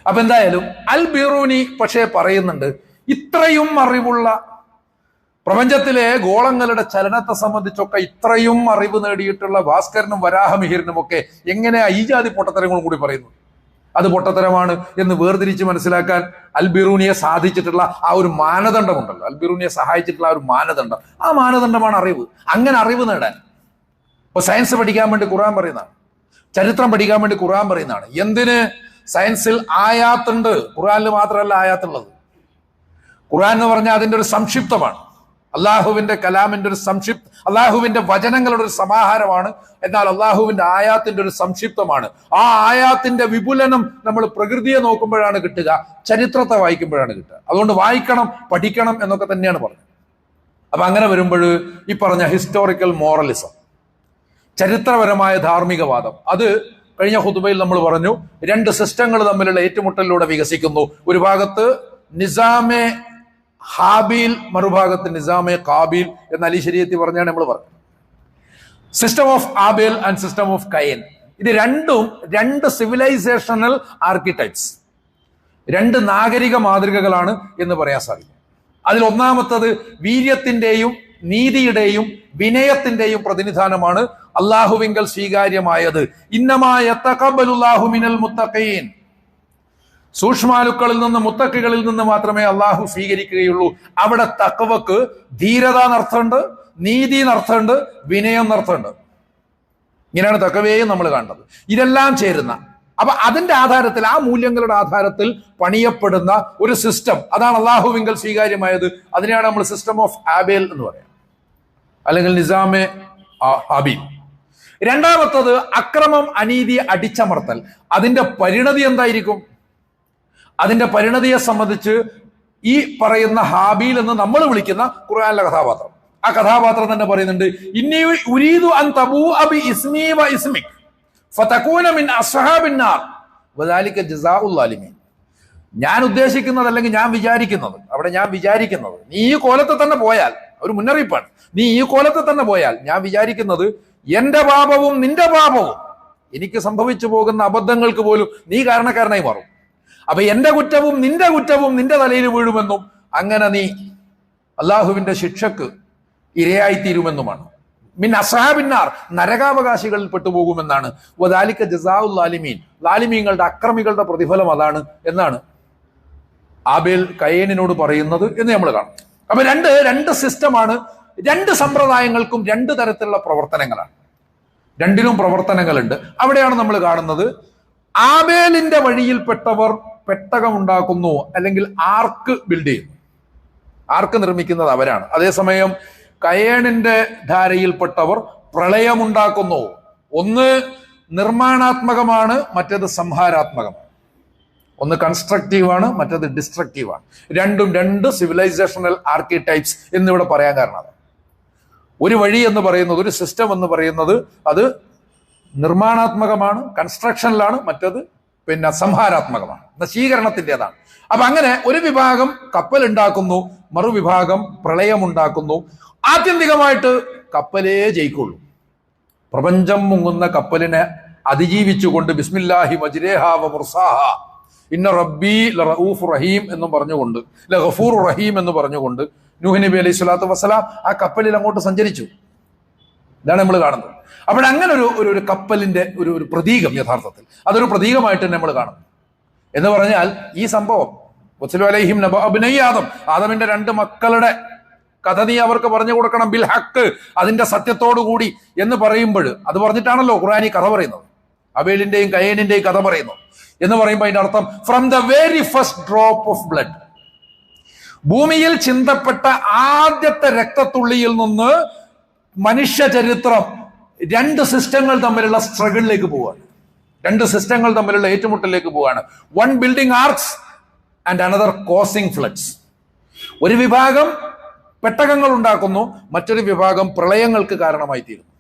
അപ്പൊ എന്തായാലും അൽ ബിറൂനി പക്ഷേ പറയുന്നുണ്ട്, ഇത്രയും അറിവുള്ള, പ്രപഞ്ചത്തിലെ ഗോളങ്ങളുടെ ചലനത്തെ സംബന്ധിച്ചൊക്കെ ഇത്രയും അറിവ് നേടിയിട്ടുള്ള ഭാസ്കരനും വരാഹമിഹിരനും ഒക്കെ എങ്ങനെയാ ഈ ജാതി പൊട്ടത്തരങ്ങളും കൂടി പറയുന്നത്? അത് പൊട്ടത്തരമാണ് എന്ന് വേർതിരിച്ച് മനസ്സിലാക്കാൻ അൽ ബിറൂനിയെ സാധിച്ചിട്ടുള്ള ആ ഒരു മാനദണ്ഡമുണ്ടല്ലോ, അൽ ബിറൂനിയെ സഹായിച്ചിട്ടുള്ള ആ ഒരു മാനദണ്ഡം, ആ മാനദണ്ഡമാണ് അറിവ്. അങ്ങനെ അറിവ് നേടാൻ ഇപ്പൊ സയൻസ് പഠിക്കാൻ വേണ്ടി ഖുർആൻ പറയുന്നതാണ്, ചരിത്രം പഠിക്കാൻ വേണ്ടി ഖുർആൻ പറയുന്നതാണ്. എന്തിന്? സയൻസിൽ ആയാത്തുണ്ട്, ഖുർആനിൽ മാത്രമല്ല ആയാത്തുള്ളത്. ഖുർആൻ എന്ന് പറഞ്ഞാൽ അതിന്റെ ഒരു സംക്ഷിപ്തമാണ്, അള്ളാഹുവിന്റെ കലാമിന്റെ ഒരു അള്ളാഹുവിന്റെ വചനങ്ങളുടെ ഒരു സമാഹാരമാണ്. എന്നാൽ അള്ളാഹുവിന്റെ ആയാത്തിന്റെ ഒരു സംക്ഷിപ്തമാണ്. ആ ആയാത്തിന്റെ വിപുലനം നമ്മൾ പ്രകൃതിയെ നോക്കുമ്പോഴാണ് കിട്ടുക, ചരിത്രത്തെ വായിക്കുമ്പോഴാണ് കിട്ടുക. അതുകൊണ്ട് വായിക്കണം, പഠിക്കണം എന്നൊക്കെ തന്നെയാണ് പറഞ്ഞത്. അപ്പൊ അങ്ങനെ വരുമ്പോൾ ഈ പറഞ്ഞ ഹിസ്റ്റോറിക്കൽ മോറലിസം, ചരിത്രപരമായ ധാർമ്മികവാദം, അത് കഴിഞ്ഞ ഖുതുബയിൽ നമ്മൾ പറഞ്ഞു, രണ്ട് സിസ്റ്റങ്ങൾ തമ്മിലുള്ള ഏറ്റുമുട്ടലിലൂടെ വികസിക്കുന്നു. ഒരു ഭാഗത്ത് നിസാമെ ഹാബീൽ, മറുഭാഗത്ത് നിസാമെ കാബീൽ എന്ന് അലി ശരീഅത്തി പറഞ്ഞാണ് നമ്മൾ പറഞ്ഞത്. System of Abel and system of Cain, ഇത് രണ്ടും രണ്ട് സിവിലൈസേഷണൽ ആർക്കിടൈപ്സ്, രണ്ട് നാഗരിക മാതൃകകളാണ് എന്ന് പറയാൻ സാധിക്കും. അതിൽ ഒന്നാമത്തത് വീര്യത്തിന്റെയും നീതിയുടെയും വിനയത്തിന്റെയും പ്രതിനിധാനമാണ് അള്ളാഹുവിങ്കൽ സ്വീകാര്യമായത്. ഇന്നമാ യതഖബ്ബലുല്ലാഹു മിനൽ മുത്തഖീൻ, സൂക്ഷ്മാലുക്കളിൽ നിന്ന്, മുത്തക്കികളിൽ നിന്ന് മാത്രമേ അള്ളാഹു സ്വീകരിക്കുകയുള്ളൂ. അവിടെ തഖ്വക്ക് ധീരത എന്നർത്ഥമുണ്ട്, നീതി എന്നർത്ഥമുണ്ട്, വിനയം എന്നർത്ഥമുണ്ട്. ഇങ്ങനെയാണ് തഖ്വയെയും നമ്മൾ കണ്ടത്. ഇതെല്ലാം ചേരുന്ന, അപ്പൊ അതിന്റെ ആധാരത്തിൽ, ആ മൂല്യങ്ങളുടെ ആധാരത്തിൽ പണിയപ്പെടുന്ന ഒരു സിസ്റ്റം, അതാണ് അള്ളാഹുവിങ്കൽ സ്വീകാര്യമായത്. അതിനെയാണ് നമ്മൾ സിസ്റ്റം ഓഫ് ആബേൽ എന്ന് പറയാം, അല്ലെങ്കിൽ നിസാമെ ഹാബീൽ. രണ്ടാമത്തത് അക്രമം, അനീതി, അടിച്ചമർത്തൽ. അതിന്റെ പരിണതി എന്തായിരിക്കും? അതിന്റെ പരിണതിയെ സംബന്ധിച്ച് ഈ പറയുന്ന ഹാബീൽ എന്ന് നമ്മൾ വിളിക്കുന്ന ഖുർആനിലെ കഥാപാത്രം, ആ കഥാപാത്രം തന്നെ പറയുന്നുണ്ട്, ഇന്നി ഉരീദു അൻ തബൂഅ ബി ഇസ്മി വ ഇസ്മിക് ഫതകൂന മിൻ അസ്ഹാബിൻ നാർ വദാലിക ജസാഉൽ ളാലിമീൻ. ഞാൻ ഉദ്ദേശിക്കുന്നത്, അല്ലെങ്കിൽ ഞാൻ വിചാരിക്കുന്നത്, അവിടെ ഞാൻ വിചാരിക്കുന്നത്, നീ ഈ കോലത്തെ തന്നെ പോയാൽ, ഒരു മുന്നറിയിപ്പാണ്, നീ ഈ കോലത്തെ തന്നെ പോയാൽ ഞാൻ വിചാരിക്കുന്നത് എന്റെ പാപവും നിന്റെ പാപവും, എനിക്ക് സംഭവിച്ചു പോകുന്ന അബദ്ധങ്ങൾക്ക് പോലും നീ കാരണക്കാരനായി മാറും. അപ്പൊ എന്റെ കുറ്റവും നിന്റെ തലയിൽ വീഴുമെന്നും അങ്ങനെ നീ അള്ളാഹുവിന്റെ ശിക്ഷക്ക് ഇരയായിത്തീരുമെന്നുമാണ്. മിൻ അസ്ഹാബിന്നാർ, നരകാവകാശികളിൽ പെട്ടുപോകുമെന്നാണ്. വദാലിക ജസാഉൽ ളാലിമീൻ, ളാലിമീങ്ങളുടെ, അക്രമികളുടെ പ്രതിഫലം അതാണ് എന്നാണ് ആബേൽ കയനിനോട് പറയുന്നത് എന്ന് നമ്മൾ കാണും. അപ്പൊ രണ്ട് സിസ്റ്റമാണ്, രണ്ട് സമ്പ്രദായങ്ങൾക്കും രണ്ട് തരത്തിലുള്ള പ്രവർത്തനങ്ങളാണ്, രണ്ടിനും പ്രവർത്തനങ്ങളുണ്ട്. അവിടെയാണ് നമ്മൾ കാണുന്നത് ആബേലിന്റെ വഴിയിൽപ്പെട്ടവർ പെട്ടകം ഉണ്ടാക്കുന്നു, അല്ലെങ്കിൽ ആർക്ക് ബിൽഡ് ചെയ്യുന്നു, ആർക്ക് നിർമ്മിക്കുന്നത് അവരാണ്. അതേസമയം കയേണിന്റെ ധാരയിൽപ്പെട്ടവർ പ്രളയമുണ്ടാക്കുന്നു. ഒന്ന് നിർമ്മാണാത്മകമാണ്, മറ്റേത് സംഹാരാത്മകമാണ്. ഒന്ന് കൺസ്ട്രക്റ്റീവാണ്, മറ്റേത് ഡിസ്ട്രക്റ്റീവാണ്. രണ്ടും രണ്ട് സിവിലൈസേഷണൽ ആർക്കിടൈപ്സ് എന്നിവിടെ പറയാൻ കാരണം അതാണ്. ഒരു വഴി എന്ന് പറയുന്നത്, ഒരു സിസ്റ്റം എന്ന് പറയുന്നത്, അത് നിർമ്മാണാത്മകമാണ്, കൺസ്ട്രക്ഷനിലാണ്, മറ്റത് പിന്നെ സംഹാരാത്മകമാണ്, നശീകരണത്തിൻ്റെതാണ്. അപ്പൊ അങ്ങനെ ഒരു വിഭാഗം കപ്പൽ ഉണ്ടാക്കുന്നു, മറുവിഭാഗം പ്രളയമുണ്ടാക്കുന്നു. ആത്യന്തികമായിട്ട് കപ്പലേ ജയിക്കുള്ളൂ. പ്രപഞ്ചം മുങ്ങുന്ന കപ്പലിനെ അതിജീവിച്ചുകൊണ്ട് ബിസ്മില്ലാഹി മജ്രേഹാ വ മുർസാഹാ ഇന്ന റബ്ബി ലറഊഫുർ റഹീം എന്നും പറഞ്ഞുകൊണ്ട്, ലഗഫൂർ റഹീം എന്ന് പറഞ്ഞുകൊണ്ട് നൂഹ് നബി അലൈഹി സ്വലാത്തു വസ്സലാം ആ കപ്പലിൽ അങ്ങോട്ട് സഞ്ചരിച്ചു. ഇതാണ് നമ്മൾ കാണുന്നത്. അപ്പോൾ അങ്ങനെ ഒരു കപ്പലിന്റെ ഒരു പ്രതീകം, യഥാർത്ഥത്തിൽ അതൊരു പ്രതീകമായിട്ട് തന്നെ നമ്മൾ കാണുന്നു. എന്ന് പറഞ്ഞാൽ ഈ സംഭവം വത്സലു അലൈഹിം നബ അബ്നൈ ആദം, ആദമിന്റെ രണ്ട് മക്കളുടെ കഥ നീ അവർക്ക് പറഞ്ഞു കൊടുക്കണം, ബിൽ ഹക്ക്, അതിന്റെ സത്യത്തോടു കൂടി എന്ന് പറയുമ്പോൾ, അത് പറഞ്ഞിട്ടാണല്ലോ ഖുർആൻ ഈ കഥ പറയുന്നത്, അബേലിന്റെയും കയനിന്റെയും കഥ പറയുന്നു. എന്ന് പറയുമ്പോൾ അതിന്റെ അർത്ഥം from the very first drop of blood, ഭൂമിയിൽ ചിന്തപ്പെട്ട ആദ്യത്തെ രക്തത്തുള്ളിയിൽ നിന്ന് മനുഷ്യ ചരിത്രം രണ്ട് സിസ്റ്റങ്ങൾ തമ്മിലുള്ള സ്ട്രഗിളിലേക്ക് പോവുകയാണ്, രണ്ട് സിസ്റ്റങ്ങൾ തമ്മിലുള്ള ഏറ്റുമുട്ടലിലേക്ക് പോവുകയാണ്. One building arcs and another causing floods. ഒരു വിഭാഗം പെട്ടകങ്ങൾ ഉണ്ടാക്കുന്നു, മറ്റൊരു വിഭാഗം പ്രളയങ്ങൾക്ക് കാരണമായി തീരുന്നു.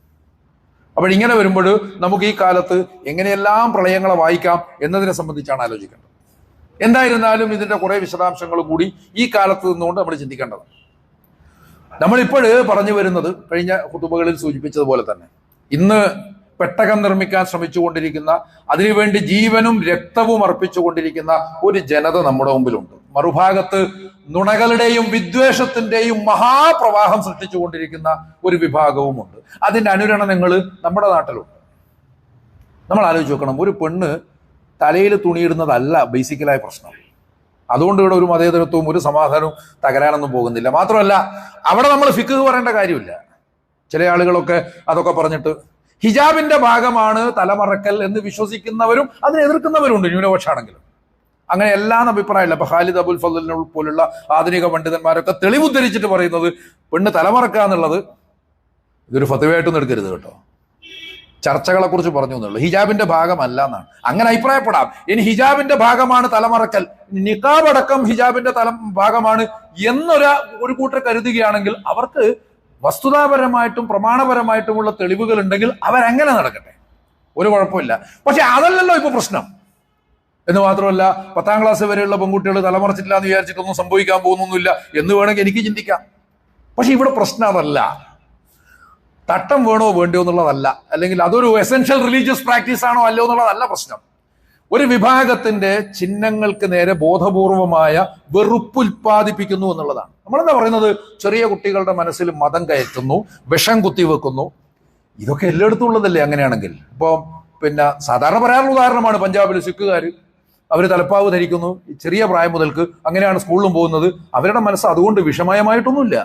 അപ്പോൾ ഇങ്ങനെ വരുമ്പോൾ നമുക്ക് ഈ കാലത്ത് എങ്ങനെയെല്ലാം പ്രളയങ്ങളെ വായിക്കാം എന്നതിനെ സംബന്ധിച്ചാണ് ആലോചിക്കേണ്ടത്. എന്തായിരുന്നാലും ഇതിന്റെ കുറെ വിശദാംശങ്ങൾ കൂടി ഈ കാലത്ത് നിന്നുകൊണ്ട് നമ്മൾ ചിന്തിക്കേണ്ടതാണ്. നമ്മളിപ്പോൾ പറഞ്ഞു വരുന്നത് കഴിഞ്ഞ ഖുതുബകളിൽ സൂചിപ്പിച്ചതുപോലെ തന്നെ ഇന്ന് പെട്ടകം നിർമ്മിക്കാൻ ശ്രമിച്ചുകൊണ്ടിരിക്കുന്ന, അതിനുവേണ്ടി ജീവനും രക്തവും അർപ്പിച്ചുകൊണ്ടിരിക്കുന്ന ഒരു ജനത നമ്മുടെ മുമ്പിലുണ്ട്. മറുഭാഗത്ത് നുണകളുടെയും വിദ്വേഷത്തിന്റെയും മഹാപ്രവാഹം സൃഷ്ടിച്ചുകൊണ്ടിരിക്കുന്ന ഒരു വിഭാഗവുമുണ്ട്. അതിന്റെ അനുരണനങ്ങൾ നമ്മുടെ നാട്ടിലുണ്ട്. നമ്മൾ ആലോചിച്ച് നോക്കണം, ഒരു പെണ്ണ് തലയിൽ തുണിയിടുന്നതല്ല ബേസിക്കലായ പ്രശ്നം. അതുകൊണ്ട് ഇവിടെ ഒരു മതേതരത്വവും ഒരു സമാധാനവും തകരാനൊന്നും പോകുന്നില്ല. മാത്രമല്ല അവിടെ നമ്മൾ ഫിഖ് പറയേണ്ട കാര്യമില്ല. ചില ആളുകളൊക്കെ അതൊക്കെ പറഞ്ഞിട്ട് ഹിജാബിന്റെ ഭാഗമാണ് തലമറക്കൽ എന്ന് വിശ്വസിക്കുന്നവരും അതിനെ എതിർക്കുന്നവരുണ്ട്, ന്യൂനപക്ഷമാണെങ്കിലും. അങ്ങനെ എല്ലാം അഭിപ്രായമില്ല. അപ്പൊ ഖാലിദ് അബുൽ ഫضലിനെ പോലുള്ള ആധുനിക പണ്ഡിതന്മാരൊക്കെ തെളിവുദ്ധരിച്ചിട്ട് പറയുന്നത് പെണ്ണ് തലമറക്കുക എന്നുള്ളത് ഇതൊരു ഫത്വയായിട്ടൊന്നും എടുക്കരുത് കേട്ടോ. ചർച്ചകളെ കുറിച്ച് പറഞ്ഞു എന്നുള്ളൂ, ഹിജാബിന്റെ ഭാഗമല്ല എന്നാണ്. അങ്ങനെ അഭിപ്രായപ്പെടാം. ഇനി ഹിജാബിന്റെ ഭാഗമാണ് തലമറക്കൽ, നിഖാബ് അടക്കം ഹിജാബിന്റെ ഭാഗമാണ് ഒരു കൂട്ടർ കരുതുകയാണെങ്കിൽ അവർക്ക് വസ്തുതാപരമായിട്ടും പ്രമാണപരമായിട്ടുമുള്ള തെളിവുകൾ ഉണ്ടെങ്കിൽ അവരങ്ങനെ നടക്കട്ടെ, ഒരു കുഴപ്പമില്ല. പക്ഷെ അതല്ലല്ലോ ഇപ്പൊ പ്രശ്നം. എന്ന് മാത്രമല്ല 10ാം ക്ലാസ് വരെയുള്ള പെൺകുട്ടികൾ തലമറച്ചിട്ടില്ല എന്ന് വിചാരിച്ചിട്ടൊന്നും സംഭവിക്കാൻ പോകുന്നൊന്നുമില്ല എന്ന് വേണമെങ്കിൽ എനിക്ക് ചിന്തിക്കാം. പക്ഷെ ഇവിടെ പ്രശ്നം അതല്ല. തട്ടം വേണോ വേണ്ടയോ എന്നുള്ളതല്ല, അല്ലെങ്കിൽ അതൊരു എസെൻഷ്യൽ റിലീജിയസ് പ്രാക്ടീസ് ആണോ അല്ലയോ എന്നുള്ളതല്ല പ്രശ്നം. ഒരു വിഭാഗത്തിന്റെ ചിഹ്നങ്ങൾക്ക് നേരെ ബോധപൂർവമായ വെറുപ്പ് ഉൽപ്പാദിപ്പിക്കുന്നു എന്നുള്ളതാണ്. നമ്മളെന്താ പറയുന്നത്, ചെറിയ കുട്ടികളുടെ മനസ്സിൽ മതം കയറ്റുന്നു, വിഷം കുത്തിവെക്കുന്നു. ഇതൊക്കെ എല്ലായിടത്തും ഉള്ളതല്ലേ അങ്ങനെയാണെങ്കിൽ. ഇപ്പോൾ സാധാരണ പറയാനുള്ള ഉദാഹരണമാണ് പഞ്ചാബിൽ സിഖുകാർ, അവർ തലപ്പാവ് ധരിക്കുന്നു, ചെറിയ പ്രായം മുതൽക്ക് അങ്ങനെയാണ് സ്കൂളിലും പോകുന്നത്. അവരുടെ മനസ്സ് അതുകൊണ്ട് വിഷമയമായിട്ടൊന്നുമില്ല.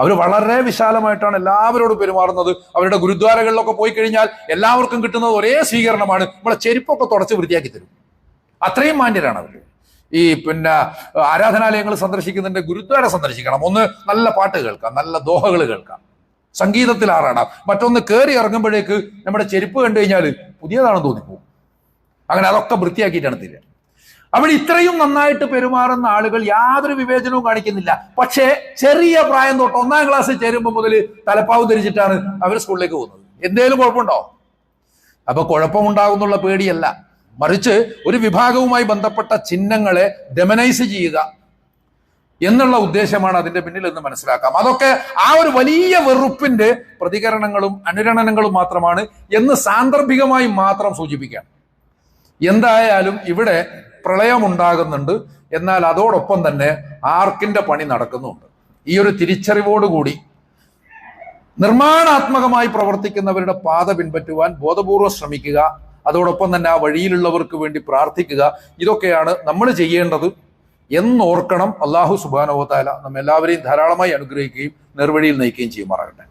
അവർ വളരെ വിശാലമായിട്ടാണ് എല്ലാവരോടും പെരുമാറുന്നത്. അവരുടെ ഗുരുദ്വാരകളിലൊക്കെ പോയി കഴിഞ്ഞാൽ എല്ലാവർക്കും കിട്ടുന്നത് ഒരേ സ്വീകരണമാണ്. നമ്മളെ ചെരുപ്പൊക്കെ തുടച്ച് വൃത്തിയാക്കി തരും. അത്രയും മാന്യരാണ് അവർ. ഈ ആരാധനാലയങ്ങൾ സന്ദർശിക്കുന്നതിന്റെ ഗുരുദ്വാര സന്ദർശിക്കണം. ഒന്ന് നല്ല പാട്ട് കേൾക്കാം, നല്ല ദോഹകൾ കേൾക്കാം, സംഗീതത്തിൽ ആറാടാം. മറ്റൊന്ന് കയറി ഇറങ്ങുമ്പോഴേക്ക് നമ്മുടെ ചെരുപ്പ് കണ്ടു കഴിഞ്ഞാൽ പുതിയതാണെന്ന് തോന്നിപ്പോകും. അങ്ങനെ അതൊക്കെ വൃത്തിയാക്കിയിട്ടാണ് തീരുക. അവിടെ ഇത്രയും നന്നായിട്ട് പെരുമാറുന്ന ആളുകൾ യാതൊരു വിവേചനവും കാണിക്കുന്നില്ല. പക്ഷേ ചെറിയ പ്രായം തൊട്ട് 1ാം ക്ലാസ്സിൽ ചേരുമ്പോൾ മുതൽ തലപ്പാവ് ധരിച്ചിട്ടാണ് അവർ സ്കൂളിലേക്ക് പോകുന്നത്. എന്തേലും കുഴപ്പമുണ്ടോ? അപ്പൊ കുഴപ്പമുണ്ടാകുന്നുള്ള പേടിയല്ല, മറിച്ച് ഒരു വിഭാഗവുമായി ബന്ധപ്പെട്ട ചിഹ്നങ്ങളെ ഡെമനൈസ് ചെയ്യുക എന്നുള്ള ഉദ്ദേശമാണ് അതിന്റെ പിന്നിൽ എന്ന് മനസ്സിലാക്കാം. അതൊക്കെ ആ ഒരു വലിയ വെറുപ്പിന്റെ പ്രതികരണങ്ങളും അനുരണനങ്ങളും മാത്രമാണ് എന്ന് സാന്ദർഭികമായി മാത്രം സൂചിപ്പിക്കാം. എന്തായാലും ഇവിടെ പ്രളയമുണ്ടാകുന്നുണ്ട്, എന്നാൽ അതോടൊപ്പം തന്നെ ആർക്കിന്റെ പണി നടക്കുന്നുണ്ട്. ഈ ഒരു തിരിച്ചറിവോടുകൂടി നിർമ്മാണാത്മകമായി പ്രവർത്തിക്കുന്നവരുടെ പാത പിൻപറ്റുവാൻ ബോധപൂർവ്വം ശ്രമിക്കുക, അതോടൊപ്പം തന്നെ ആ വഴിയിലുള്ളവർക്ക് വേണ്ടി പ്രാർത്ഥിക്കുക. ഇതൊക്കെയാണ് നമ്മൾ ചെയ്യേണ്ടത് എന്നോർക്കണം. അല്ലാഹു സുബ്ഹാനഹു വ തആല നമ്മെല്ലാവരെയും ധാരാളമായി അനുഗ്രഹിക്കുകയും നേർവഴിയിൽ നയിക്കുകയും ചെയ്യുമാറാകട്ടെ.